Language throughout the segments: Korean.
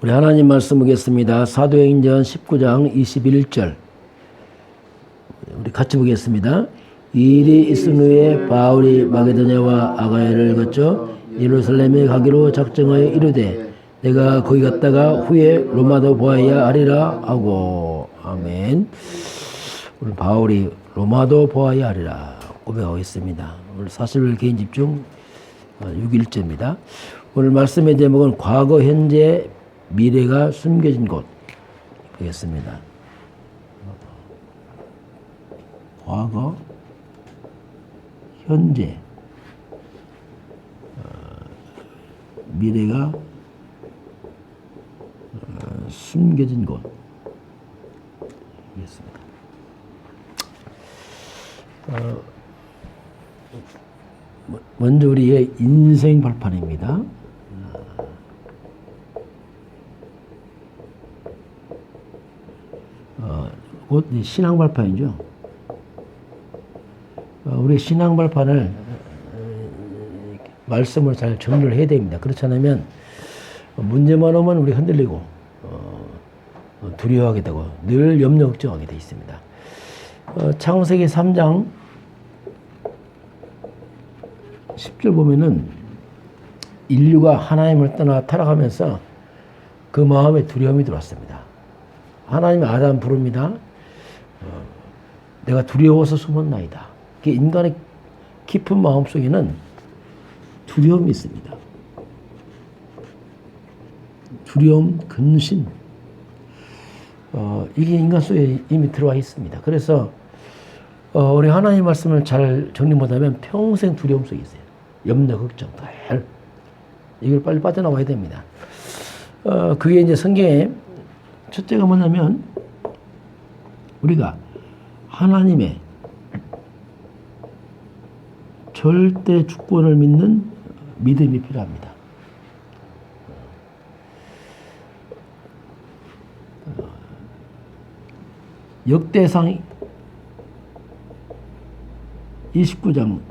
우리 하나님 말씀 보겠습니다. 사도행전 19장 21절. 우리 같이 보겠습니다. 이 일이 있은 후에 바울이 마게도냐와 아가야를 거쳐 예루살렘에 가기로 작정하여 이르되 내가 거기 갔다가 후에 로마도 보아야 하리라 하고. 아멘. 오늘 바울이 로마도 보아야 하리라 고백하고 있습니다. 오늘 40일 개인 집중 6일째입니다. 오늘 말씀의 제목은 과거, 현재, 미래가 숨겨진 곳 보겠습니다. 과거, 현재, 미래가 숨겨진 곳 보겠습니다. 먼저 우리의 인생 발판입니다. 곧 신앙 발판이죠. 우리 신앙 발판을 말씀을 잘 정리를 해야 됩니다. 그렇지 않으면 문제만 오면 우리 흔들리고 두려워하게 되고 늘 염려 걱정하게 되어 있습니다. 창세기 3장 10절 보면은 인류가 하나님을 떠나 타락하면서 그 마음에 두려움이 들어왔습니다. 하나님이 아담 부릅니다. 내가 두려워서 숨었나이다. 인간의 깊은 마음 속에는 두려움이 있습니다. 두려움, 근심, 이게 인간 속에 이미 들어와 있습니다. 그래서 우리 하나님 말씀을 잘 정리 못하면 평생 두려움 속에 있어요. 염려, 걱정, 이걸 빨리 빠져나와야 됩니다. 그게 이제 성경에 첫째가 뭐냐면 우리가 하나님의 절대 주권을 믿는 믿음이 필요합니다. 역대상 29장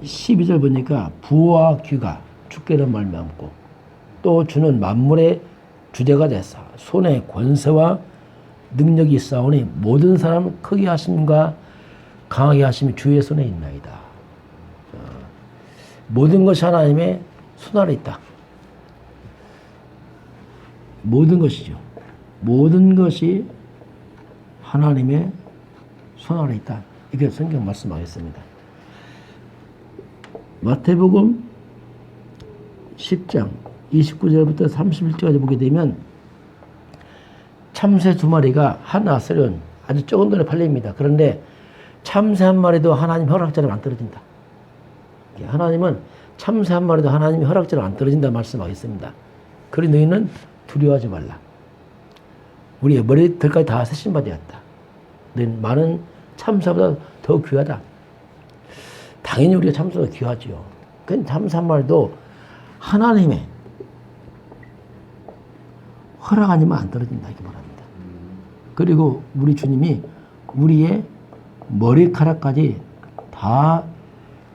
12절 보니까 부와 귀가 주께로 말미암고 또 주는 만물의 주제가 되사 손에 권세와 능력이 있사오니 모든 사람 크게 하심과 강하게 하심이 주의 손에 있나이다. 모든 것이 하나님의 손 아래 있다. 모든 것이죠. 모든 것이 하나님의 손 아래 있다. 이게 성경 말씀하겠습니다. 마태복음 10장 29절부터 31절까지 보게 되면 참새 2마리가 한 아스론 아주 적은 돈에 팔립니다. 그런데 참새 한 마리도 하나님 허락자를 안 떨어진다. 하나님은 참새 한 마리도 하나님이 허락자를 안 떨어진다 말씀하겠습니다. 그러니 너희는 두려워하지 말라. 우리의 머리털까지 다 세신바 되었다. 너희는 많은 참새보다 더 귀하다. 당연히 우리가 참새보다 귀하지요. 그 참새 한 마리도 하나님의 허락 아니면 안 떨어진다 이렇게 말합니다. 그리고 우리 주님이 우리의 머리카락까지 다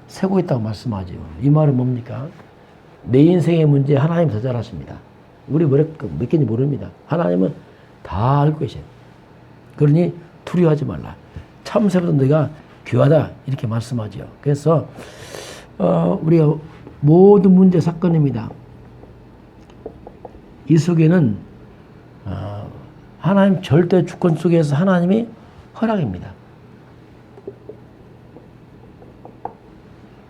세고 있다고 말씀하죠. 이 말은 뭡니까? 내 인생의 문제 하나님 더 잘 아십니다. 우리 머리카락 몇 개인지 모릅니다. 하나님은 다 알고 계셔요. 그러니 두려워하지 말라. 참새보다 너희가 귀하다 이렇게 말씀하죠. 그래서 우리가 모든 문제 사건입니다. 이 속에는 하나님 절대 주권 속에서 하나님이 허락입니다.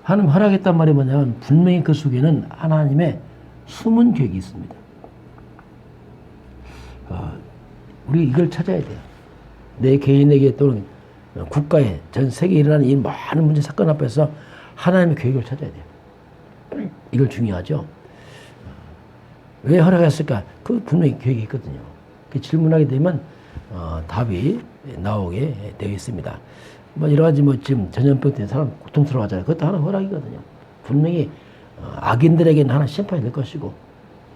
하나님 허락했단 말이 뭐냐면 분명히 그 속에는 하나님의 숨은 계획이 있습니다. 우리 이걸 찾아야 돼요. 내 개인에게 또는 국가에 전 세계에 일어나는 이 많은 문제 사건 앞에서 하나님의 계획을 찾아야 돼요. 이걸 중요하죠. 왜 허락했을까? 그 분명히 계획이 있거든요. 그 질문하게 되면 답이 나오게 되어 있습니다. 여러 가지 지금 전염병 때문에 사람 고통스러워하잖아요. 그것도 하나 허락이거든요. 분명히 악인들에게는 하나 심판이 될 것이고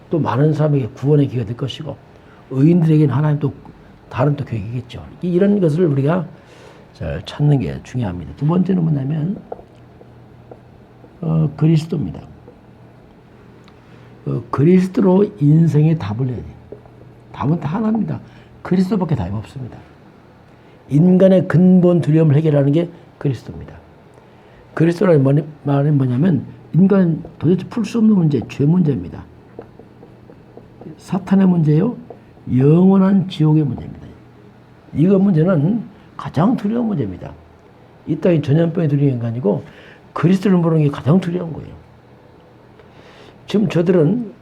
또 많은 사람에게 구원의 기회가 될 것이고 의인들에게는 하나님 또 다른 또 계획이겠죠. 이런 것을 우리가 잘 찾는 게 중요합니다. 두 번째는 뭐냐면 그리스도입니다. 그리스도로 인생의 답을 내야 돼요. 답은 다 하나입니다. 그리스도밖에 답이 없습니다. 인간의 근본 두려움을 해결하는 게 그리스도입니다. 그리스도라는 말은 뭐냐면 인간은 도대체 풀 수 없는 문제, 죄 문제입니다. 사탄의 문제요, 영원한 지옥의 문제입니다. 이거 문제는 가장 두려운 문제입니다. 이 땅이 전염병에 두려운 게 아니고 그리스도를 모르는 게 가장 두려운 거예요. 지금 저들은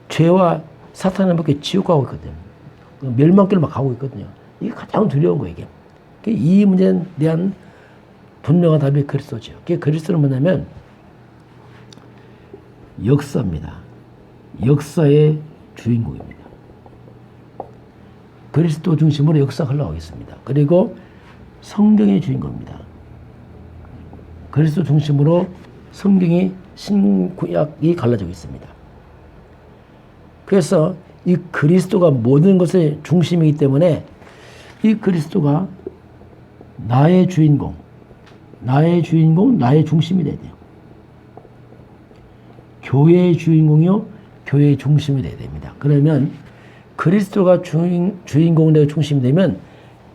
죄와 사탄을 먹게 지옥 가고 있거든요. 멸망길을 막 가고 있거든요. 이게 가장 두려운 거예요, 이게. 이 문제에 대한 분명한 답이 그리스도죠. 그리스도는 뭐냐면 역사입니다. 역사의 주인공입니다. 그리스도 중심으로 역사가 흘러가겠습니다. 그리고 성경의 주인공입니다. 그리스도 중심으로 성경이 신구약이 갈라지고 있습니다. 그래서 이 그리스도가 모든 것의 중심이기 때문에 이 그리스도가 나의 주인공, 나의 중심이 돼야 돼요. 교회의 주인공이요, 교회의 중심이 돼야 됩니다. 그러면 그리스도가 주인공 되고 중심이 되면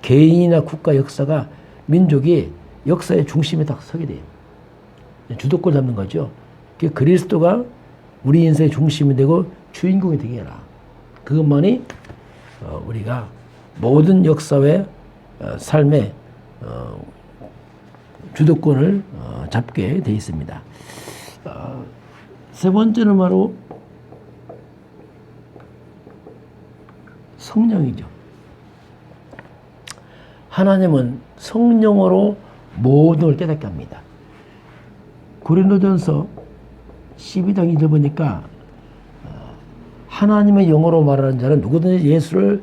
개인이나 국가 역사가 민족이 역사의 중심에 딱 서게 돼요. 주도권 잡는 거죠. 그리스도가 우리 인생의 중심이 되고 주인공이 되게 해라. 그것만이 우리가 모든 역사의 삶의 주도권을 잡게 돼 있습니다. 세 번째는 바로 성령이죠. 하나님은 성령으로 모든 걸 깨닫게 합니다. 고린도전서 12장 2절 보니까 하나님의 영어로 말하는 자는 누구든지 예수를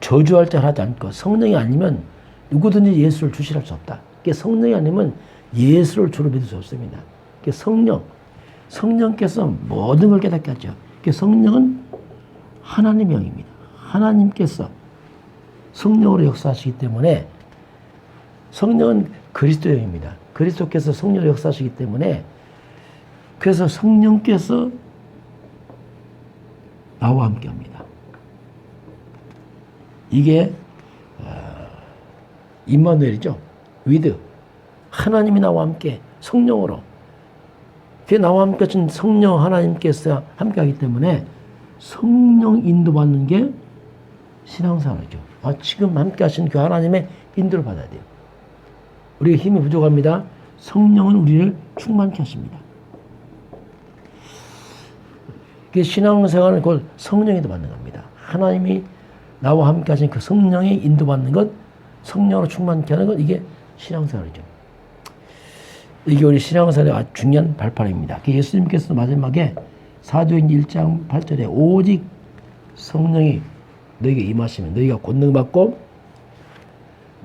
저주할 자 하지 않고 성령이 아니면 누구든지 예수를 주시할 수 없다. 성령이 아니면 예수를 주로 믿을 수 없습니다. 성령께서 모든 걸 깨닫게 하죠. 성령은 하나님의 영입니다. 하나님께서 성령으로 역사하시기 때문에 성령은 그리스도의 영입니다. 그리스도께서 성령으로 역사하시기 때문에 그래서 성령께서 나와 함께 합니다. 이게 임마누엘이죠. 위드 하나님이 나와 함께 성령으로 나와 함께 하신 성령 하나님께서 함께 하기 때문에 성령 인도받는 게 신앙생활이죠. 지금 함께 하신 그 하나님의 인도를 받아야 돼요. 우리가 힘이 부족합니다. 성령은 우리를 충만케 하십니다. 신앙생활은 곧 성령이 인도받는 겁니다. 하나님이 나와 함께 하신 그 성령이 인도받는 것, 성령으로 충만케 하는 것, 이게 신앙생활이죠. 이게 우리 신앙생활의 아주 중요한 발판입니다. 예수님께서 마지막에 사도행전 1장 8절에 오직 성령이 너에게 임하시면 너희가 권능 받고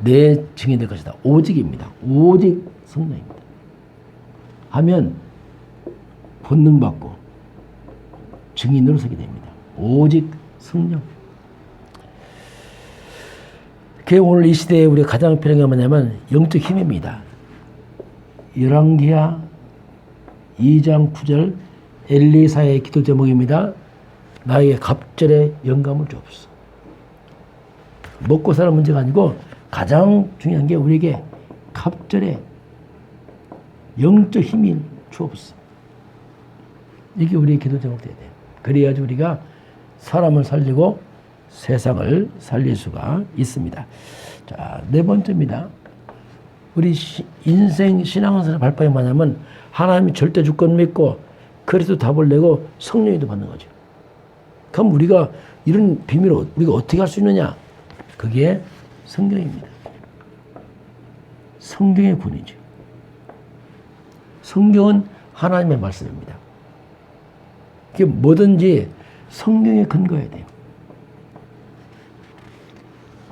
내 증인이 될 것이다. 오직입니다. 오직 성령입니다. 하면 권능 받고 증인으로 서게 됩니다. 오직 성령. 그게 오늘 이 시대에 우리가 가장 필요한 게 뭐냐면 영적 힘입니다. 열왕기하 2장 9절 엘리사의 기도 제목입니다. 나에게 갑절의 영감을 주옵소서. 먹고 사는 문제가 아니고 가장 중요한 게 우리에게 갑절의 영적 힘이 주옵소서. 이게 우리의 기도 제목 되어야 돼요. 그래야지 우리가 사람을 살리고 세상을 살릴 수가 있습니다. 자, 네 번째입니다. 우리 인생 신앙생활 발판이 뭐냐면 하나님이 절대 주권 믿고 그리스도 답을 내고 성령이도 받는 거죠. 그럼 우리가 이런 비밀을 우리가 어떻게 할 수 있느냐? 그게 성경입니다. 성경의 군이죠. 성경은 하나님의 말씀입니다. 그게 뭐든지 성경에 근거해야 돼요.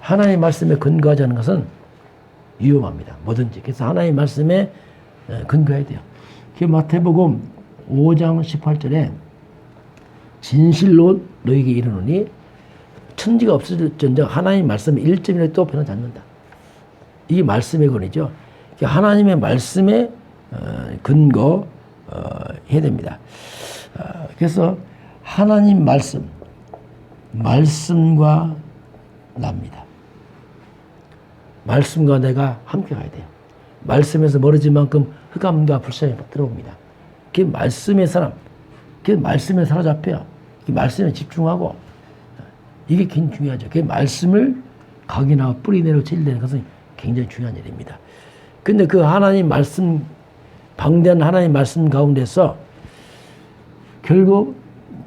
하나님의 말씀에 근거하지 않은 것은 위험합니다. 뭐든지. 그래서 하나님의 말씀에 근거해야 돼요. 그 마태복음 5장 18절에 진실로 너에게 이르노니 천지가 없어질전적 하나님의 말씀에 1점이라도 변하지 않는다. 이게 말씀의 권이죠. 하나님의 말씀에 근거 해야 됩니다. 그래서 하나님 말씀, 말씀과 납니다. 말씀과 내가 함께 가야 돼요. 말씀에서 멀어진 만큼 흑암과 불신이 들어옵니다. 그게 말씀의 사람, 그게 말씀에 사로잡혀요. 그게 말씀에 집중하고, 이게 굉장히 중요하죠. 그게 말씀을 각인하고 뿌리내려 진리되는 것은 굉장히 중요한 일입니다. 근데 그 하나님 말씀, 방대한 하나님 말씀 가운데서 결국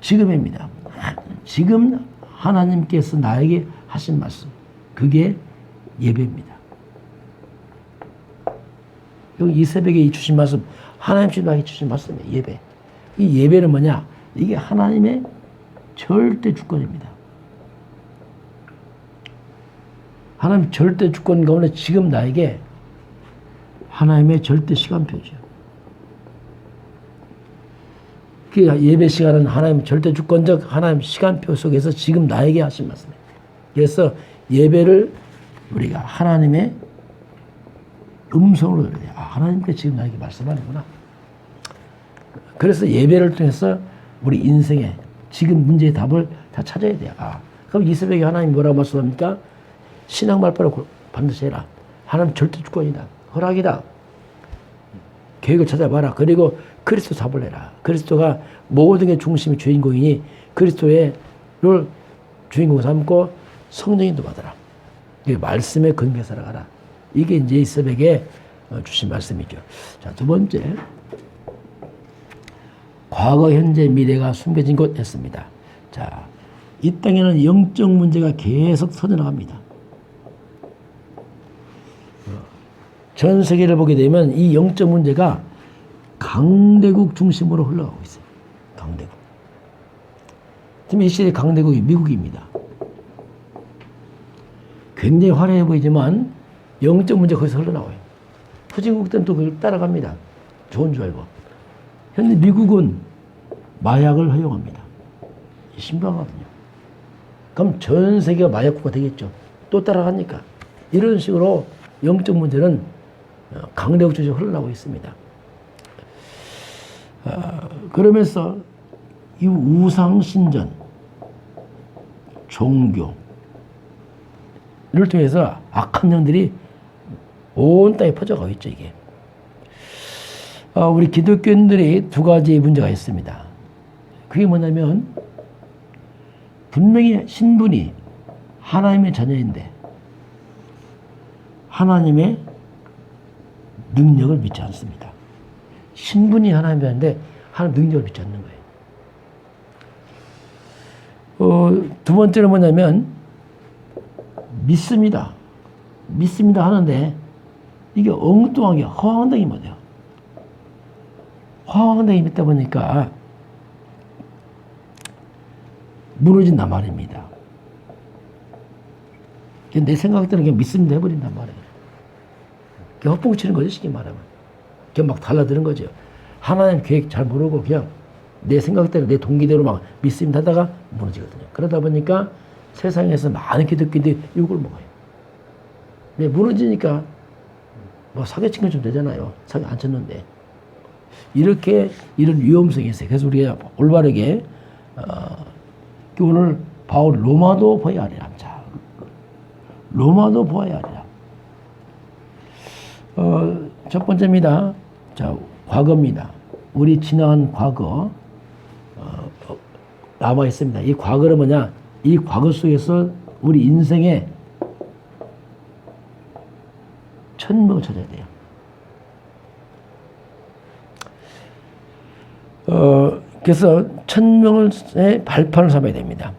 지금입니다. 지금 하나님께서 나에게 하신 말씀, 그게 예배입니다. 여기 이 새벽에 이 주신 말씀, 하나님께서 나에게 주신 말씀이에요. 예배. 이 예배는 뭐냐? 이게 하나님의 절대 주권입니다. 하나님 절대 주권 가운데 지금 나에게 하나님의 절대 시간표죠. 그 예배 시간은 하나님 절대 주권적 하나님 시간표 속에서 지금 나에게 하신 말씀이에요. 그래서 예배를 우리가 하나님의 음성으로 들어야 돼요. 아, 하나님께서 지금 나에게 말씀하는구나. 그래서 예배를 통해서 우리 인생의 지금 문제의 답을 다 찾아야 돼요. 아, 그럼 이 새벽에 하나님 뭐라고 말씀합니까? 신앙 발표를 반드시 해라. 하나님 절대 주권이다. 허락이다. 계획을 찾아봐라. 그리고 그리스도 잡으래라. 그리스도가 모든 게 중심의 주인공이니 그리스도를 주인공 삼고 성령인도 받아라. 말씀에 근거해 살아가라. 이게 이제 이 새벽에 주신 말씀이죠. 자, 두 번째. 과거, 현재, 미래가 숨겨진 곳 했습니다. 자, 이 땅에는 영적 문제가 계속 터져나갑니다. 전 세계를 보게 되면 이 영적 문제가 강대국 중심으로 흘러가고 있어요. 강대국. 지금 이 시대의 강대국이 미국입니다. 굉장히 화려해 보이지만 영적 문제가 거기서 흘러나와요. 후진국들은 또 그걸 따라갑니다. 좋은 줄 알고. 현재 미국은 마약을 허용합니다. 심각하거든요. 그럼 전 세계가 마약국가 되겠죠. 또 따라가니까. 이런 식으로 영적 문제는 강대국 중심으로 흘러나오고 있습니다. 그러면서 이 우상신전, 종교를 통해서 악한 영들이 온 땅에 퍼져가고 있죠, 이게. 우리 기독교인들이 두 가지 문제가 있습니다. 그게 뭐냐면, 분명히 신분이 하나님의 자녀인데, 하나님의 능력을 믿지 않습니다. 신분이 하나님의 자녀인데, 하나님 능력을 믿지 않는 거예요. 두 번째는 뭐냐면, 믿습니다. 믿습니다 하는데, 이게 엉뚱하게 허황되게 못해요. 허황되게 믿다 보니까 무너진단 말입니다. 내 생각대로 그냥 믿습니다 해버린단 말이에요. 그냥 헛봉 치는 거죠, 쉽게 말하면. 그냥 막 달라드는 거죠. 하나님 계획 잘 모르고 그냥 내 생각대로, 내 동기대로 막 믿습니다 하다가 무너지거든요. 그러다 보니까 세상에서 많은 기독교인들이 욕을 먹어요. 네, 무너지니까 뭐 사기친 건 좀 되잖아요. 사기 안 쳤는데. 이렇게 이런 위험성이 있어요. 그래서 우리가 올바르게 오늘 바울 로마도 보아야 하리라. 자, 로마도 보아야 하리라. 첫 번째입니다. 자, 과거입니다. 우리 지나간 과거 남아 있습니다. 이 과거는 뭐냐? 이 과거 속에서 우리 인생의 천명을 찾아야 돼요. 그래서 천명의 발판을 삼아야 됩니다.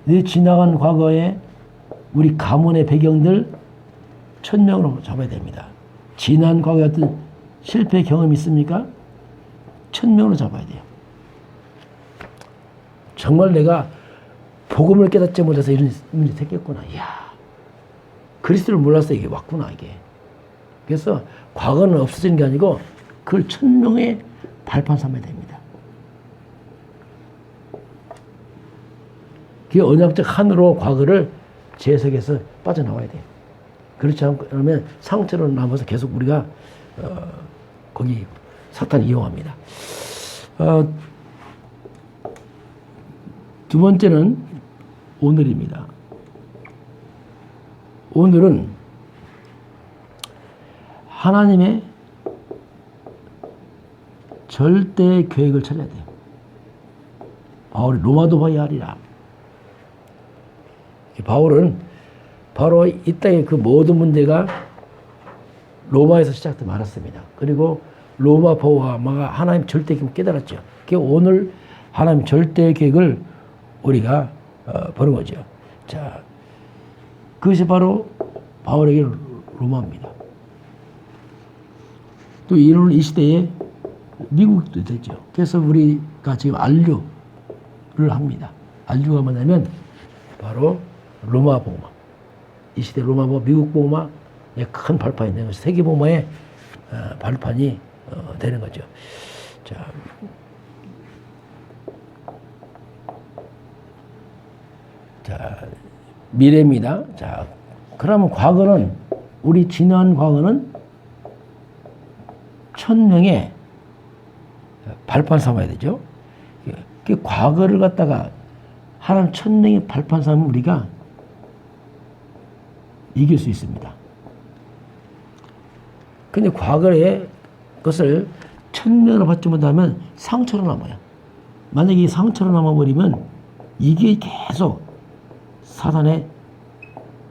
이 지나간 과거에 우리 가문의 배경들 천명으로 잡아야 됩니다. 지난 과거에 어떤 실패 경험이 있습니까? 천명으로 잡아야 돼요. 정말 내가 복음을 깨닫지 못해서 이런 문제 생겼구나. 이야, 그리스도를 몰라서 이게 왔구나, 이게. 그래서 과거는 없어지는 게 아니고 그걸 천명의 발판 삼아야 됩니다. 그 언약적 한으로 과거를 재석에서 빠져나와야 돼요. 그렇지 않으면 상처로 남아서 계속 우리가 거기 사탄이 이용합니다. 두 번째는 오늘입니다. 오늘은 하나님의 절대 계획을 찾아야 돼요. 바울이 로마도 봐야 하리라. 바울은 바로 이 땅의 그 모든 문제가 로마에서 시작돼 말았습니다. 그리고 로마 보호마가 하나님 절대 계획을 깨달았죠. 그 오늘 하나님 절대 계획을 우리가 보는 거죠. 자, 그것이 바로 바울에게 로마입니다. 또 이런 이 시대에 미국도 되죠. 그래서 우리가 지금 안류를 합니다. 안류가 뭐냐면 바로 로마 복음화. 이 시대 로마 복음화, 미국 복음화의 큰 발판이 되는 것이 세계 복음화의 발판이 되는 거죠. 자, 미래입니다. 자, 그러면 과거는 우리 지난 과거는 1000명의 발판 삼아야 되죠. 그 과거를 갖다가 하나님 1000명의 발판 삼으면 우리가 이길 수 있습니다. 근데 과거의 것을 1000명으로 받지 못하면 상처로 남아요. 만약에 이 상처로 남아버리면 이게 계속 사단의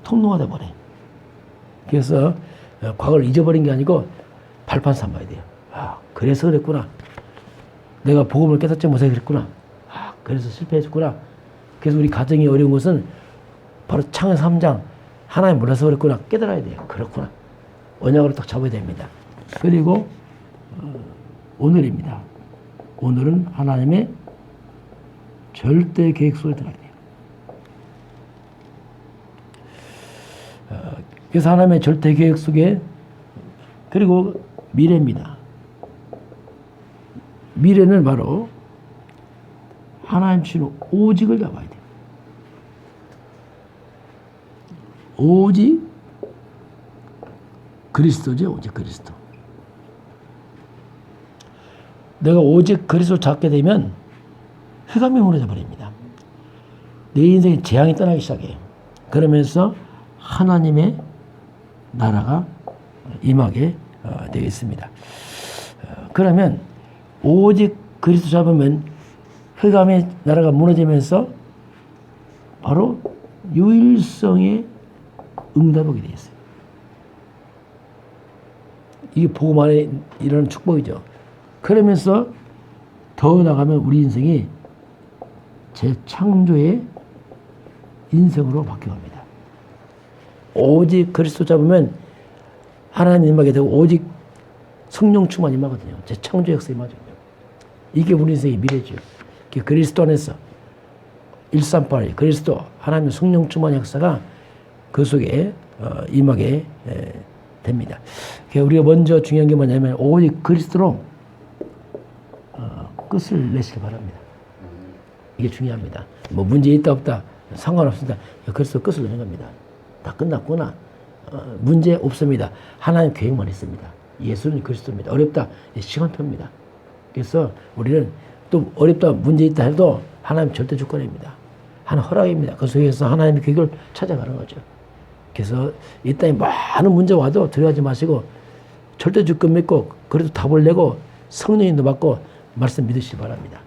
통로가 돼버려요. 그래서 과거를 잊어버린 게 아니고 발판 삼아야 돼요. 아, 그래서 그랬구나. 내가 복음을 깨닫지 못해서 그랬구나. 아, 그래서 실패했구나. 그래서 우리 가정이 어려운 것은 바로 창세기 3장 하나님 몰라서 그랬구나. 깨달아야 돼요. 그렇구나. 언약으로 딱 잡아야 됩니다. 그리고 오늘입니다. 오늘은 하나님의 절대 계획 속에 들어가야 돼요. 그래서 하나님의 절대 계획 속에 그리고 미래입니다. 미래는 바로 하나님 주시는 오직을 잡아야 돼요. 오직 그리스도죠. 오직 그리스도. 내가 오직 그리스도 잡게 되면 흑암이 무너져 버립니다. 내 인생에 재앙이 떠나기 시작해요. 그러면서 하나님의 나라가 임하게 되어 있습니다. 그러면 오직 그리스도 잡으면 흑암의 나라가 무너지면서 바로 유일성의 응답하게 되어 있어요. 이게 복음 안에 이런 축복이죠. 그러면서 더 나가면 우리 인생이 재창조의 인생으로 바뀌어갑니다. 오직 그리스도 잡으면 하나님 임하게 되고 오직 성령 충만 임하거든요. 재창조 역사 임하거든요. 이게 우리 인생의 미래죠. 그리스도 안에서 138 그리스도 하나님의 성령 충만 역사가 그 속에 임하게 됩니다. 우리가 먼저 중요한 게 뭐냐면 오직 그리스도로 끝을 내시길 바랍니다. 이게 중요합니다. 뭐 문제 있다 없다 상관없습니다. 그리스도 끝을 내는 겁니다. 다 끝났구나. 문제 없습니다. 하나님 계획만 있습니다. 예수는 그리스도입니다. 어렵다. 시간표입니다. 그래서 우리는 또 어렵다 문제 있다 해도 하나님 절대 주권입니다. 하나님 허락입니다. 그 속에서 하나님의 계획을 찾아가는 거죠. 그래서 이 땅에 많은 문제 와도 두려워하지 마시고 절대 주권 믿고 그래도 답을 내고 성령님도 받고 말씀 믿으시기 바랍니다.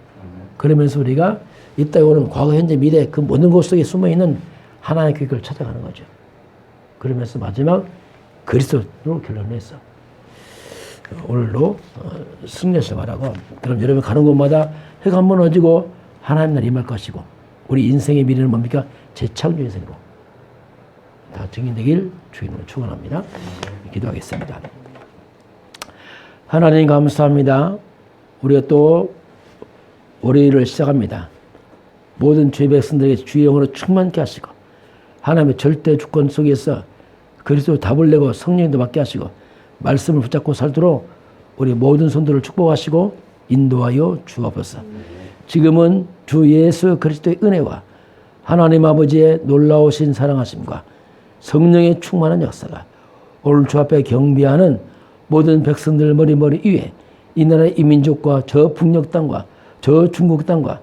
그러면서 우리가 이 땅에 오는 과거, 현재, 미래 그 모든 것 속에 숨어있는 하나님의 계획을 찾아가는 거죠. 그러면서 마지막 그리스도로 결론냈어. 오늘로 승리하시기 바라고 그럼 여러분 가는 곳마다 해가 한 번 어지고 하나님 날 임할 것이고 우리 인생의 미래는 뭡니까? 재창조 인생으로 다 증인되길 주님으로 축원합니다. 기도하겠습니다. 하나님 감사합니다. 우리가 또 월요일을 시작합니다. 모든 주의 백성들에게 주의 영으로 충만케 하시고 하나님의 절대 주권 속에서 그리스도 답을 내고 성령님도 맡게 하시고 말씀을 붙잡고 살도록 우리 모든 성도를 축복하시고 인도하여 주옵소서. 지금은 주 예수 그리스도의 은혜와 하나님 아버지의 놀라우신 사랑하심과 성령의 충만한 역사가 오늘 주 앞에 경배하는 모든 백성들 머리 위에 이 나라의 이민족과 저 북녘 땅과 저 중국 땅과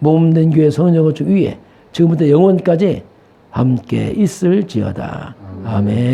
몸된 교회 성령의 위에 지금부터 영원까지 함께 있을지어다. 아멘.